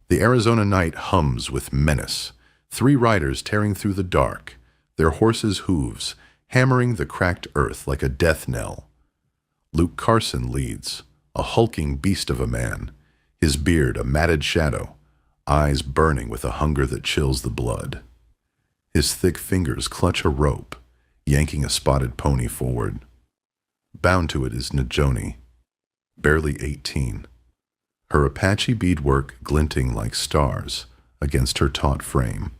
The Arizona night hums with menace. Three riders tearing through the dark, their horses' hooves hammering the cracked earth like a death knell. Luke Carson leads, a hulking beast of a man, his beard a matted shadow, eyes burning with a hunger that chills the blood. His thick fingers clutch a rope, yanking a spotted pony forward. Bound to it is Najoni, barely 18, her Apache beadwork glinting like stars against her taut frame.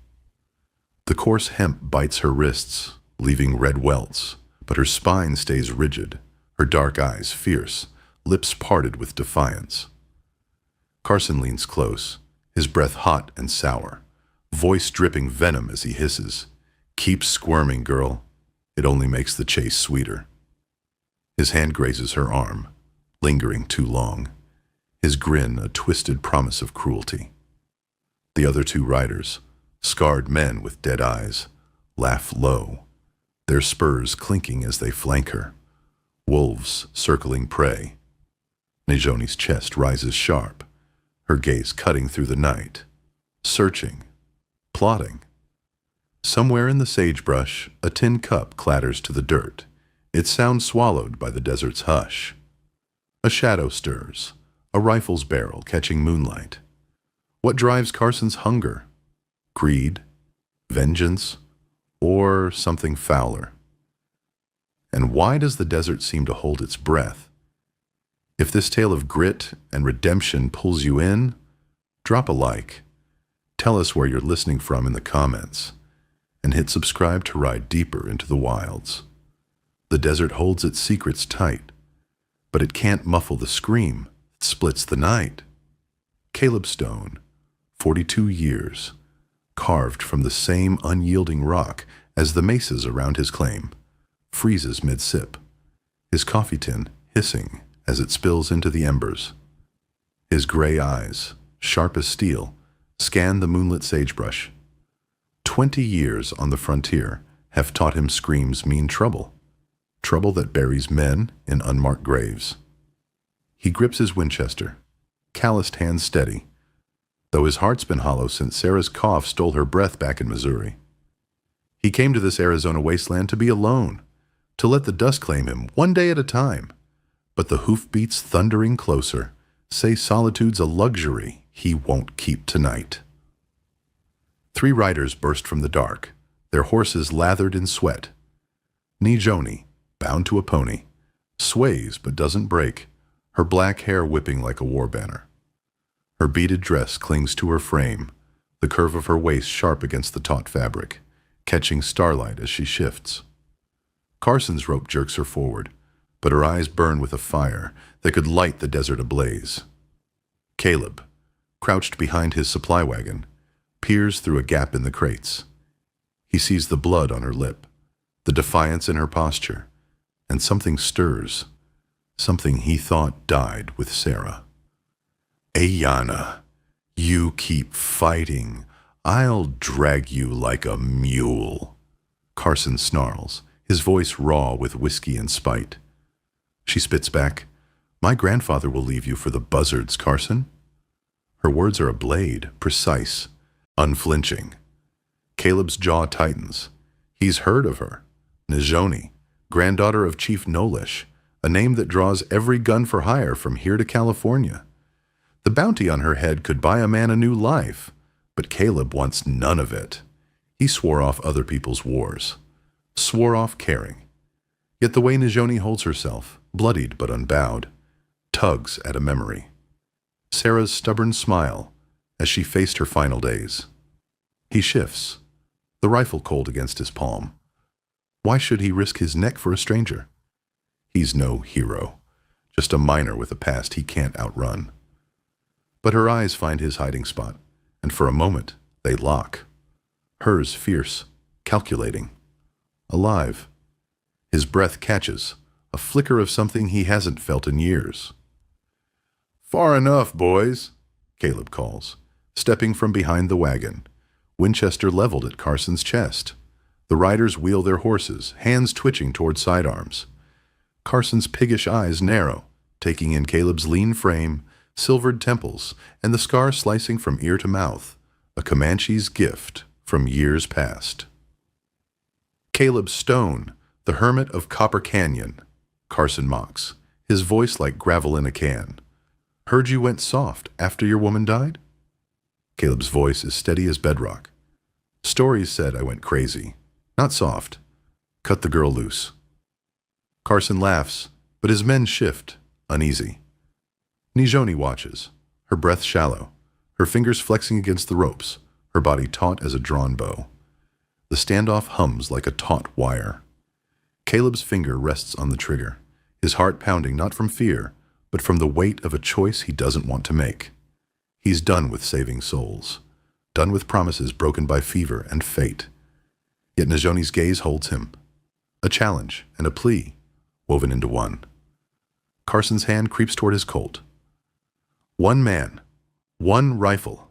The coarse hemp bites her wrists, leaving red welts, but her spine stays rigid, her dark eyes fierce, lips parted with defiance. Carson leans close, his breath hot and sour, voice dripping venom as he hisses, "Keep squirming, girl. It only makes the chase sweeter." His hand grazes her arm, lingering too long, his grin a twisted promise of cruelty. The other two riders, scarred men with dead eyes, laugh low, their spurs clinking as they flank her, wolves circling prey. Najoni's chest rises sharp, her gaze cutting through the night, searching, plotting. Somewhere in the sagebrush, a tin cup clatters to the dirt, its sound swallowed by the desert's hush. A shadow stirs, a rifle's barrel catching moonlight. What drives Carson's hunger? Greed, vengeance, or something fouler? And why does the desert seem to hold its breath? If this tale of grit and redemption pulls you in, drop a like. Tell us where you're listening from in the comments, and hit subscribe to ride deeper into the wilds. The desert holds its secrets tight, but it can't muffle the scream that splits the night. Caleb Stone, 42 years, carved from the same unyielding rock as the mesas around his claim, freezes mid-sip, his coffee tin hissing as it spills into the embers. His gray eyes, sharp as steel, scan the moonlit sagebrush. 20 years on the frontier have taught him screams mean trouble, trouble that buries men in unmarked graves. He grips his Winchester, calloused hands steady, though his heart's been hollow since Sarah's cough stole her breath back in Missouri. He came to this Arizona wasteland to be alone, to let the dust claim him one day at a time. But the hoofbeats thundering closer say solitude's a luxury he won't keep tonight. Three riders burst from the dark, their horses lathered in sweat. Najoni, bound to a pony, sways but doesn't break, her black hair whipping like a war banner. Her beaded dress clings to her frame, the curve of her waist sharp against the taut fabric, catching starlight as she shifts. Carson's rope jerks her forward, but her eyes burn with a fire that could light the desert ablaze. Caleb, crouched behind his supply wagon, peers through a gap in the crates. He sees the blood on her lip, the defiance in her posture, and something stirs, something he thought died with Sarah. "Ayana, you keep fighting. I'll drag you like a mule," Carson snarls, his voice raw with whiskey and spite. She spits back, "My grandfather will leave you for the buzzards, Carson." Her words are a blade, precise, unflinching. Caleb's jaw tightens. He's heard of her. Najoni, granddaughter of Chief Nolish, a name that draws every gun for hire from here to California. The bounty on her head could buy a man a new life, but Caleb wants none of it. He swore off other people's wars, swore off caring. Yet the way Najoni holds herself, bloodied but unbowed, tugs at a memory. Sarah's stubborn smile as she faced her final days. He shifts, the rifle cold against his palm. Why should he risk his neck for a stranger? He's no hero, just a miner with a past he can't outrun. But her eyes find his hiding spot, and for a moment they lock. Hers fierce, calculating, alive. His breath catches, a flicker of something he hasn't felt in years. "Far enough, boys," Caleb calls, stepping from behind the wagon, Winchester leveled at Carson's chest. The riders wheel their horses, hands twitching toward sidearms. Carson's piggish eyes narrow, taking in Caleb's lean frame, silvered temples, and the scar slicing from ear to mouth, a Comanche's gift from years past. Caleb Stone, the hermit of Copper Canyon, Carson mocks, his voice like gravel in a can. Heard you went soft after your woman died? Caleb's voice is steady as bedrock. Stories said I went crazy. Not soft. Cut the girl loose. Carson laughs, but his men shift, uneasy. Nijoni watches, her breath shallow, her fingers flexing against the ropes, her body taut as a drawn bow. The standoff hums like a taut wire. Caleb's finger rests on the trigger, his heart pounding not from fear, but from the weight of a choice he doesn't want to make. He's done with saving souls, done with promises broken by fever and fate. Yet Nijoni's gaze holds him, a challenge and a plea woven into one. Carson's hand creeps toward his Colt. One man, one rifle,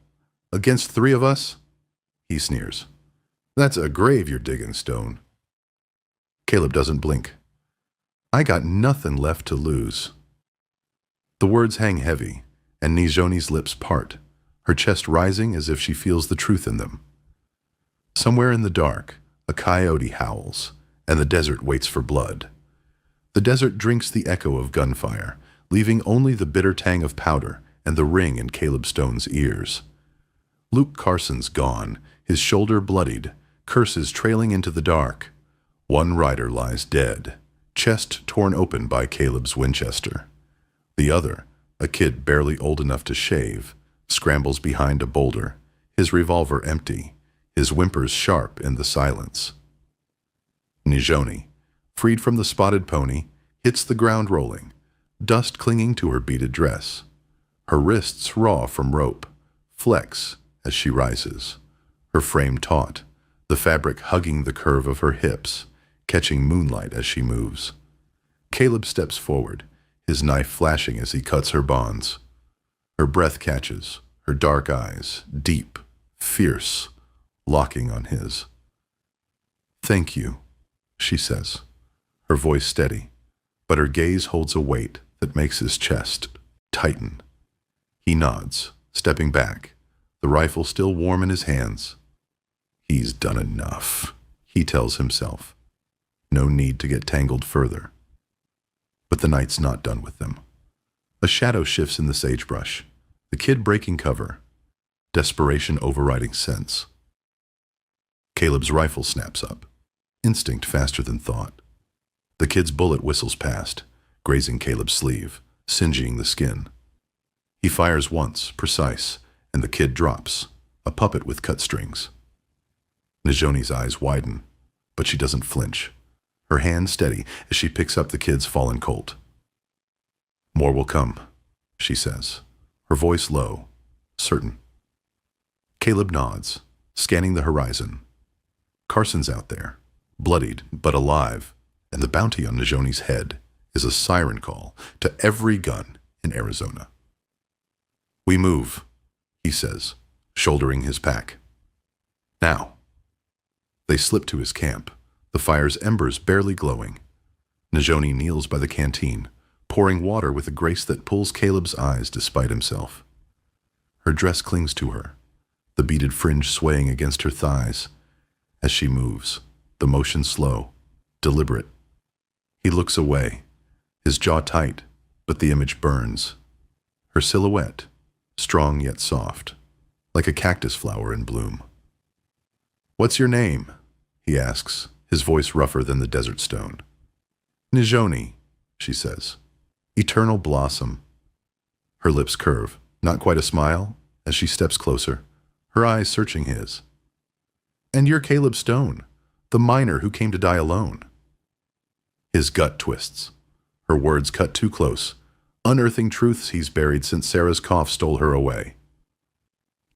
against 3 of us? He sneers. That's a grave you're digging, Stone. Caleb doesn't blink. I got nothing left to lose. The words hang heavy, and Nijoni's lips part, her chest rising as if she feels the truth in them. Somewhere in the dark, a coyote howls, and the desert waits for blood. The desert drinks the echo of gunfire, leaving only the bitter tang of powder and the ring in Caleb Stone's ears. Luke Carson's gone, his shoulder bloodied, curses trailing into the dark. One rider lies dead, chest torn open by Caleb's Winchester. The other, a kid barely old enough to shave, scrambles behind a boulder, his revolver empty, his whimpers sharp in the silence. Nijoni, freed from the spotted pony, hits the ground rolling, dust clinging to her beaded dress. Her wrists raw from rope, flex as she rises, her frame taut, the fabric hugging the curve of her hips, catching moonlight as she moves. Caleb steps forward, his knife flashing as he cuts her bonds. Her breath catches, her dark eyes, deep, fierce, locking on his. Thank you, she says, her voice steady, but her gaze holds a weight that makes his chest tighten. He nods, stepping back, the rifle still warm in his hands. He's done enough, he tells himself. No need to get tangled further. But the night's not done with them. A shadow shifts in the sagebrush, the kid breaking cover, desperation overriding sense. Caleb's rifle snaps up, instinct faster than thought. The kid's bullet whistles past, grazing Caleb's sleeve, singeing the skin. He fires once, precise, and the kid drops, a puppet with cut strings. Nijoni's eyes widen, but she doesn't flinch, her hand steady as she picks up the kid's fallen colt. More will come, she says, her voice low, certain. Caleb nods, scanning the horizon. Carson's out there, bloodied but alive, and the bounty on Nijoni's head is a siren call to every gun in Arizona. We move, he says, shouldering his pack. Now. They slip to his camp, the fire's embers barely glowing. Nijoni kneels by the canteen, pouring water with a grace that pulls Caleb's eyes despite himself. Her dress clings to her, the beaded fringe swaying against her thighs. As she moves, the motion slow, deliberate. He looks away, his jaw tight, but the image burns. Her silhouette, strong yet soft, like a cactus flower in bloom. What's your name? He asks, his voice rougher than the desert stone. Nijoni, she says. Eternal blossom. Her lips curve, not quite a smile, as she steps closer, her eyes searching his. And you're Caleb Stone, the miner who came to die alone. His gut twists. Her words cut too close, unearthing truths he's buried since Sarah's cough stole her away.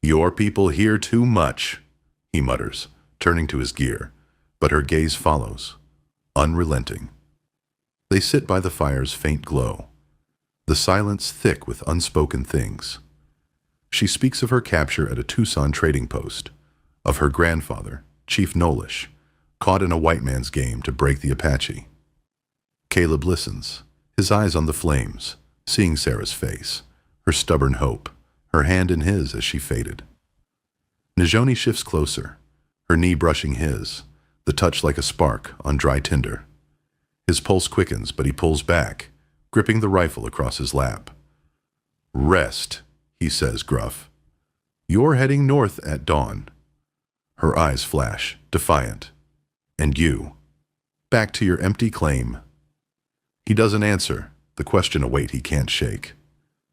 Your people hear too much, he mutters, turning to his gear, but her gaze follows, unrelenting. They sit by the fire's faint glow, the silence thick with unspoken things. She speaks of her capture at a Tucson trading post, of her grandfather, Chief Nolish, caught in a white man's game to break the Apache. Caleb listens, his eyes on the flames, seeing Sarah's face, her stubborn hope, her hand in his as she faded. Najoni shifts closer, her knee brushing his, the touch like a spark on dry tinder. His pulse quickens, but he pulls back, gripping the rifle across his lap. "Rest," he says gruff. "You're heading north at dawn." Her eyes flash, defiant. "And you? Back to your empty claim." He doesn't answer, the question a weight he can't shake.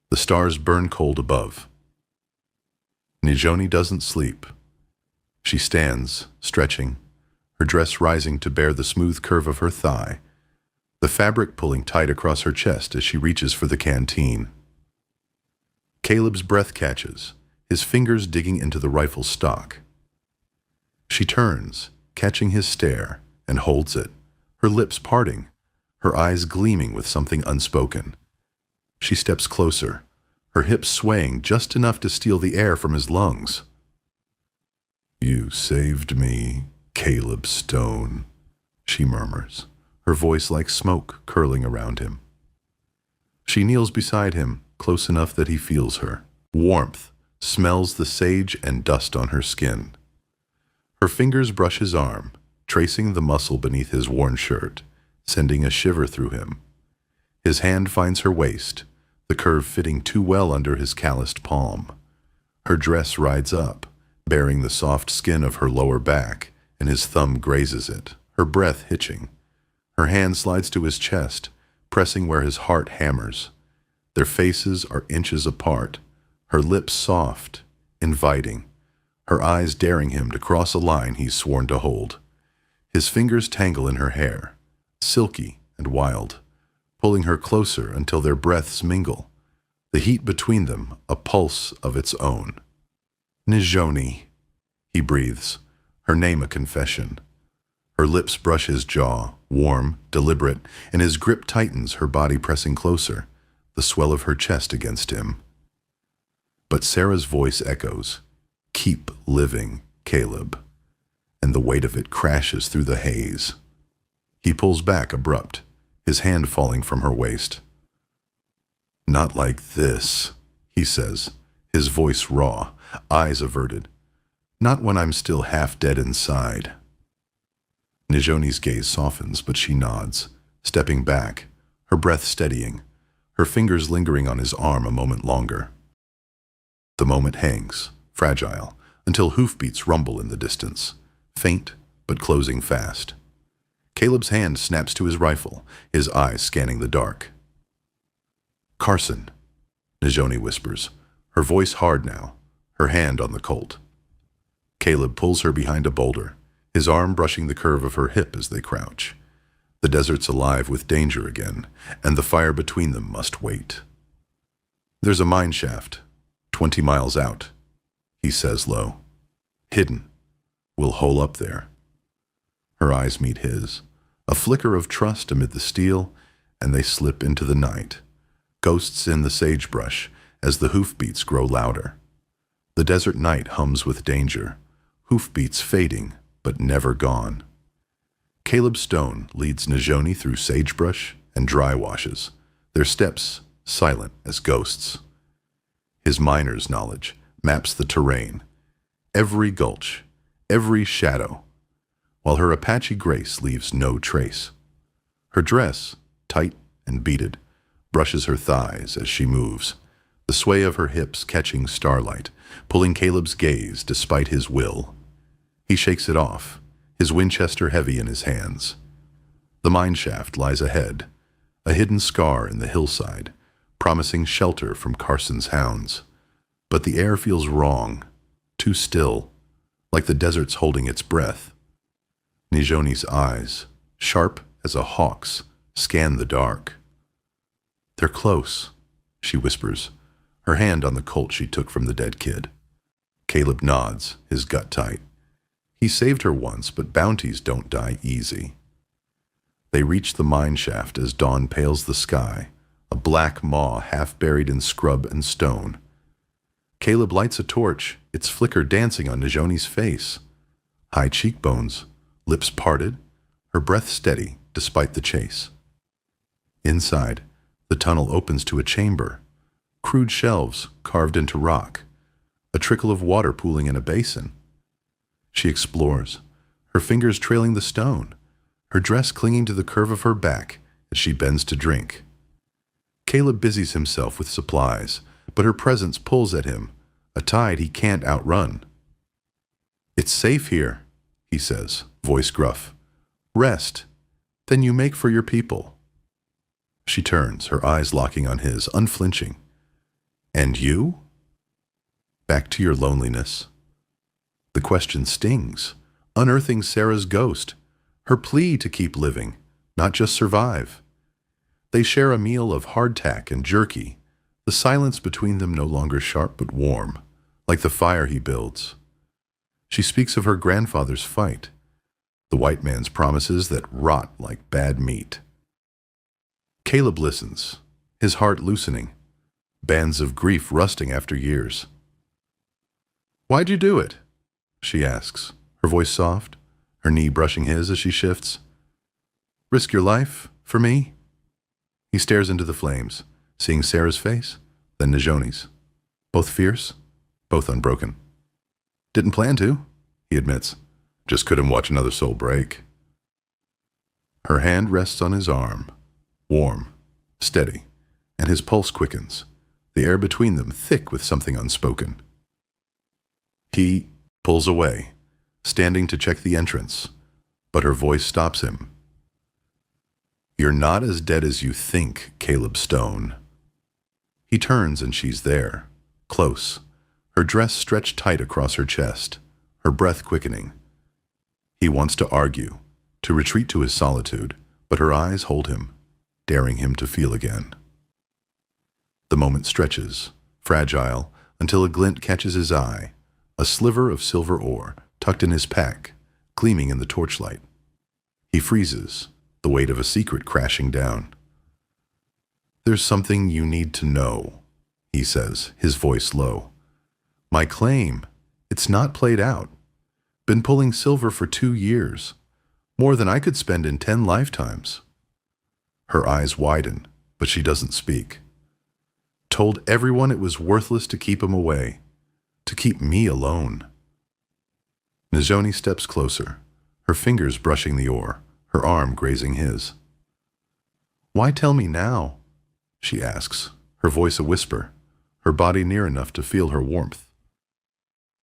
The stars burn cold above. Najoni doesn't sleep. She stands, stretching, her dress rising to bear the smooth curve of her thigh, the fabric pulling tight across her chest as she reaches for the canteen. Caleb's breath catches, his fingers digging into the rifle stock. She turns, catching his stare, and holds it, her lips parting, her eyes gleaming with something unspoken. She steps closer, her hips swaying just enough to steal the air from his lungs. "You saved me, Caleb Stone," she murmurs, her voice like smoke curling around him. She kneels beside him, close enough that he feels her. Warmth, smells the sage and dust on her skin. Her fingers brush his arm, tracing the muscle beneath his worn shirt, sending a shiver through him. His hand finds her waist, the curve fitting too well under his calloused palm. Her dress rides up, bearing the soft skin of her lower back, and his thumb grazes it, her breath hitching. Her hand slides to his chest, pressing where his heart hammers. Their faces are inches apart, her lips soft, inviting, her eyes daring him to cross a line he's sworn to hold. His fingers tangle in her hair, silky and wild, pulling her closer until their breaths mingle, the heat between them a pulse of its own. "Najoni," he breathes, her name a confession. Her lips brush his jaw, warm, deliberate, and his grip tightens, her body pressing closer, the swell of her chest against him. But Sarah's voice echoes, "Keep living, Caleb," and the weight of it crashes through the haze. He pulls back abrupt, his hand falling from her waist. "Not like this," he says, his voice raw, eyes averted. "Not when I'm still half dead inside." Najoni's gaze softens, but she nods, stepping back, her breath steadying, her fingers lingering on his arm a moment longer. The moment hangs, fragile, until hoofbeats rumble in the distance, faint but closing fast. Caleb's hand snaps to his rifle, his eyes scanning the dark. "Carson," Najoni whispers, her voice hard now, her hand on the Colt. Caleb pulls her behind a boulder, his arm brushing the curve of her hip as they crouch. The desert's alive with danger again, and the fire between them must wait. "There's a mine shaft, 20 miles out," he says low. "Hidden. We'll hole up there." Her eyes meet his, a flicker of trust amid the steel, and they slip into the night, ghosts in the sagebrush as the hoofbeats grow louder. The desert night hums with danger, hoofbeats fading but never gone. Caleb Stone leads Najoni through sagebrush and dry washes, their steps silent as ghosts. His miner's knowledge maps the terrain, every gulch, every shadow, while her Apache grace leaves no trace. Her dress, tight and beaded, brushes her thighs as she moves, the sway of her hips catching starlight, pulling Caleb's gaze despite his will. He shakes it off, his Winchester heavy in his hands. The mine shaft lies ahead, a hidden scar in the hillside, promising shelter from Carson's hounds. But the air feels wrong, too still, like the desert's holding its breath. Najoni's eyes, sharp as a hawk's, scan the dark. "They're close," she whispers, her hand on the Colt she took from the dead kid. Caleb nods, his gut tight. He saved her once, but bounties don't die easy. They reach the mine shaft as dawn pales the sky, a black maw half buried in scrub and stone. Caleb lights a torch, its flicker dancing on Najoni's face. High cheekbones, lips parted, her breath steady despite the chase. Inside, the tunnel opens to a chamber, crude shelves carved into rock, a trickle of water pooling in a basin. She explores, her fingers trailing the stone, her dress clinging to the curve of her back as she bends to drink. Caleb busies himself with supplies, but her presence pulls at him, a tide he can't outrun. "It's safe here," he says, voice gruff. "Rest, then you make for your people." She turns, her eyes locking on his, unflinching. "And you?" "Back to your loneliness." The question stings, unearthing Sarah's ghost, her plea to keep living, not just survive. They share a meal of hardtack and jerky, the silence between them no longer sharp but warm, like the fire he builds. She speaks of her grandfather's fight, the white man's promises that rot like bad meat. Caleb listens, his heart loosening, bands of grief rusting after years. "Why'd you do it?" she asks, her voice soft, her knee brushing his as she shifts. "Risk your life, for me?" He stares into the flames, seeing Sarah's face, then Najoni's. Both fierce, both unbroken. "Didn't plan to," he admits. "Just couldn't watch another soul break." Her hand rests on his arm, warm, steady, and his pulse quickens, the air between them thick with something unspoken. He pulls away, standing to check the entrance, but her voice stops him. "You're not as dead as you think, Caleb Stone." He turns and she's there, close, her dress stretched tight across her chest, her breath quickening. He wants to argue, to retreat to his solitude, but her eyes hold him, daring him to feel again. The moment stretches, fragile, until a glint catches his eye, a sliver of silver ore tucked in his pack, gleaming in the torchlight. He freezes, the weight of a secret crashing down. "There's something you need to know," he says, his voice low. "My claim, it's not played out. Been pulling silver for 2 years, more than I could spend in 10 lifetimes. Her eyes widen, but she doesn't speak. Told everyone it was worthless to keep him away, to keep me alone. Najoni steps closer, her fingers brushing the oar, her arm grazing his. "Why tell me now?" she asks, her voice a whisper, her body near enough to feel her warmth.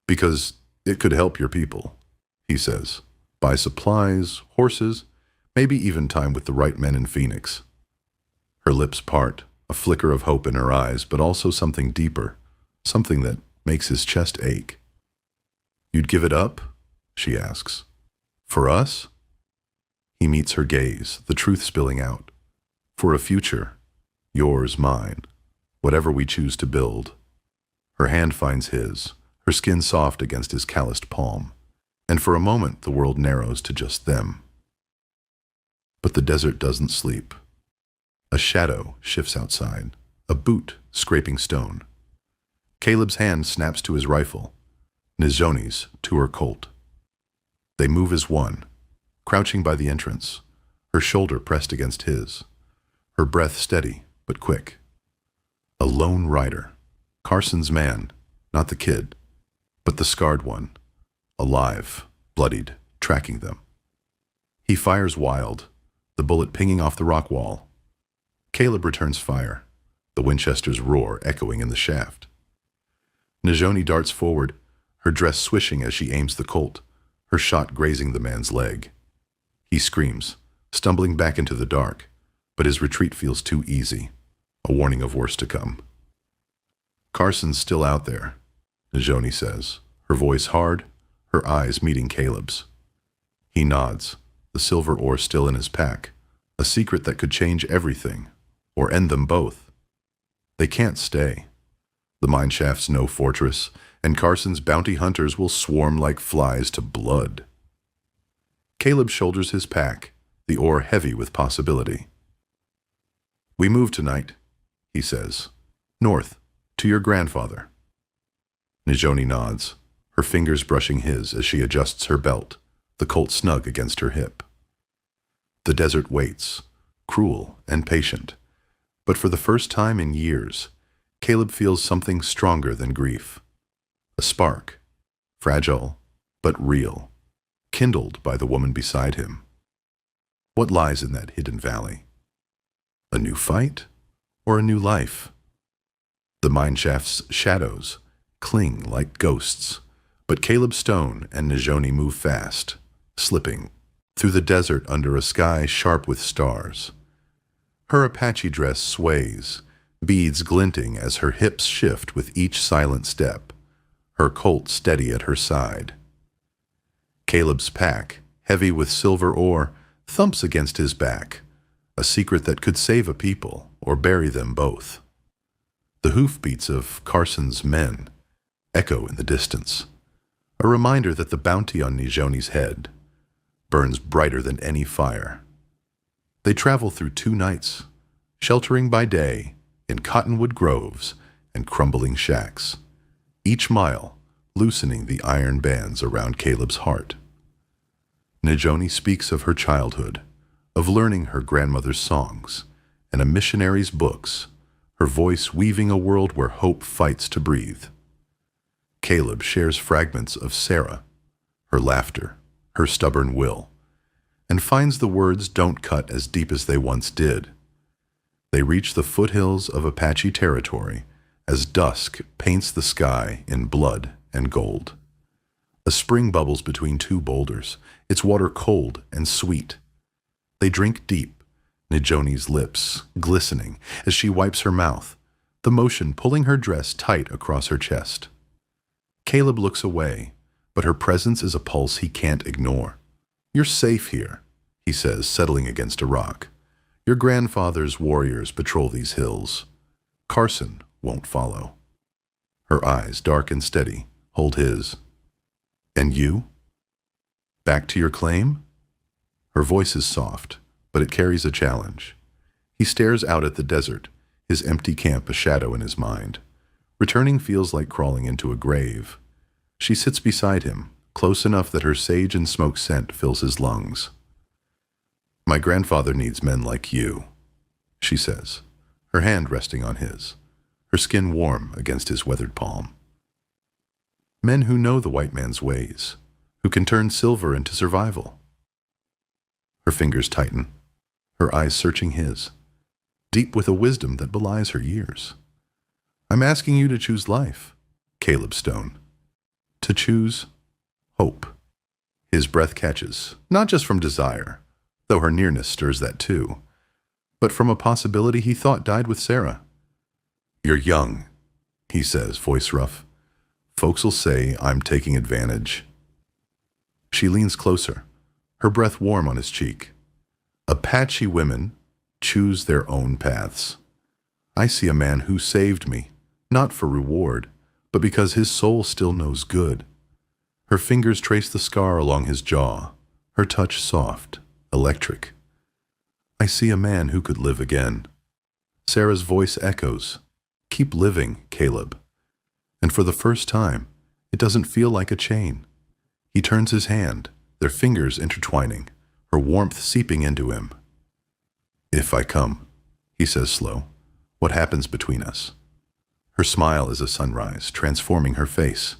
"Because it could help your people," he says. "Buy supplies, horses, maybe even time with the right men in Phoenix." Her lips part, a flicker of hope in her eyes, but also something deeper, something that makes his chest ache. "You'd give it up?" she asks. "For us?" He meets her gaze, the truth spilling out. "For a future, yours, mine, whatever we choose to build." Her hand finds his, her skin soft against his calloused palm, and for a moment the world narrows to just them. But the desert doesn't sleep. A shadow shifts outside, a boot scraping stone. Caleb's hand snaps to his rifle, Najoni's to her Colt. They move as one, crouching by the entrance, her shoulder pressed against his, her breath steady but quick. A lone rider, Carson's man, not the kid, but the scarred one, alive, bloodied, tracking them. He fires wild, the bullet pinging off the rock wall. Caleb returns fire, the Winchester's roar echoing in the shaft. Najoni darts forward, her dress swishing as she aims the Colt, her shot grazing the man's leg. He screams, stumbling back into the dark, but his retreat feels too easy, a warning of worse to come. "Carson's still out there," Najoni says, her voice hard, her eyes meeting Caleb's. He nods, the silver ore still in his pack, a secret that could change everything, or end them both. They can't stay. The mine shaft's no fortress, and Carson's bounty hunters will swarm like flies to blood. Caleb shoulders his pack, the ore heavy with possibility. "We move tonight," he says. "North, to your grandfather." Najoni nods, her fingers brushing his as she adjusts her belt, the Colt snug against her hip. The desert waits, cruel and patient, but for the first time in years, Caleb feels something stronger than grief. A spark, fragile but real, kindled by the woman beside him. What lies in that hidden valley? A new fight or a new life? The mineshaft's shadows cling like ghosts, but Caleb Stone and Najoni move fast, slipping through the desert under a sky sharp with stars. Her Apache dress sways, beads glinting as her hips shift with each silent step, her Colt steady at her side. Caleb's pack, heavy with silver ore, thumps against his back, a secret that could save a people or bury them both. The hoofbeats of Carson's men echo in the distance, a reminder that the bounty on Najoni's head burns brighter than any fire. They travel through 2 nights, sheltering by day in cottonwood groves and crumbling shacks, each mile loosening the iron bands around Caleb's heart. Najoni speaks of her childhood, of learning her grandmother's songs and a missionary's books, her voice weaving a world where hope fights to breathe. Caleb shares fragments of Sarah, her laughter, her stubborn will, and finds the words don't cut as deep as they once did. They reach the foothills of Apache territory as dusk paints the sky in blood and gold. A spring bubbles between 2 boulders, its water cold and sweet. They drink deep, Najoni's lips glistening as she wipes her mouth, the motion pulling her dress tight across her chest. Caleb looks away, but her presence is a pulse he can't ignore. "You're safe here," he says, settling against a rock. "Your grandfather's warriors patrol these hills. Carson won't follow." Her eyes, dark and steady, hold his. "And you? Back to your claim?" Her voice is soft, but it carries a challenge. He stares out at the desert, his empty camp a shadow in his mind. Returning feels like crawling into a grave. She sits beside him, close enough that her sage and smoke scent fills his lungs. "My grandfather needs men like you," she says, her hand resting on his, her skin warm against his weathered palm. Men who know the white man's ways, who can turn silver into survival. Her fingers tighten, her eyes searching his, deep with a wisdom that belies her years. "I'm asking you to choose life, Caleb Stone. To choose hope." His breath catches, not just from desire, though her nearness stirs that too, but from a possibility he thought died with Sarah. "You're young," he says, voice rough. "Folks'll say I'm taking advantage." She leans closer, her breath warm on his cheek. "Apache women choose their own paths. I see a man who saved me, not for reward, but because his soul still knows good." Her fingers trace the scar along his jaw, her touch soft, electric. "I see a man who could live again." Sarah's voice echoes, "Keep living, Caleb." And for the first time, it doesn't feel like a chain. He turns his hand, their fingers intertwining, her warmth seeping into him. "If I come," he says slow, "what happens between us?" Her smile is a sunrise, transforming her face.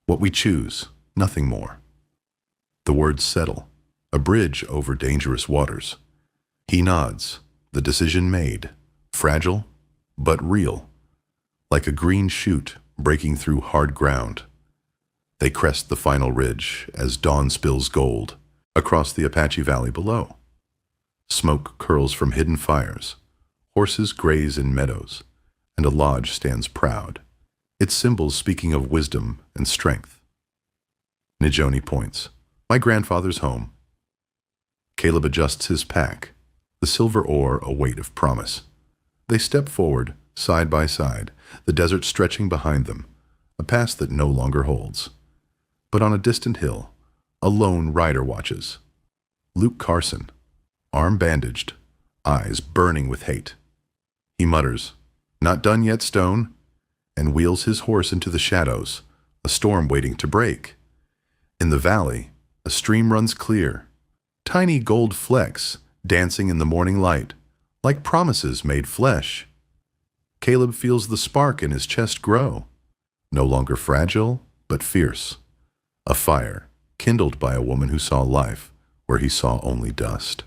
"What we choose, nothing more." The words settle, a bridge over dangerous waters. He nods, the decision made, fragile but real, like a green shoot breaking through hard ground. They crest the final ridge as dawn spills gold across the Apache Valley below. Smoke curls from hidden fires, horses graze in meadows, and a lodge stands proud, its symbols speaking of wisdom and strength. Najoni points, "My grandfather's home." Caleb adjusts his pack, the silver ore a weight of promise. They step forward, side by side, the desert stretching behind them, a past that no longer holds. But on a distant hill, a lone rider watches. Luke Carson, arm bandaged, eyes burning with hate. He mutters, "Not done yet, Stone," and wheels his horse into the shadows, a storm waiting to break. In the valley, a stream runs clear, tiny gold flecks dancing in the morning light, like promises made flesh. Caleb feels the spark in his chest grow, no longer fragile, but fierce. A fire, kindled by a woman who saw life where he saw only dust.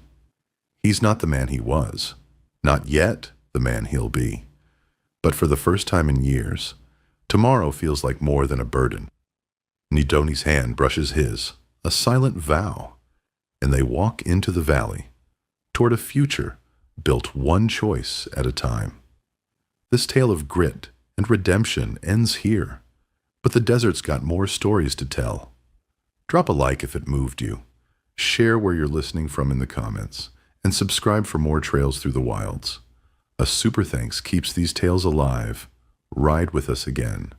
He's not the man he was, not yet the man he'll be. But for the first time in years, tomorrow feels like more than a burden. Nidoni's hand brushes his, a silent vow, and they walk into the valley, toward a future built one choice at a time. This tale of grit and redemption ends here, but the desert's got more stories to tell. Drop a like if it moved you, share where you're listening from in the comments, and subscribe for more trails through the wilds. A super thanks keeps these tales alive. Ride with us again.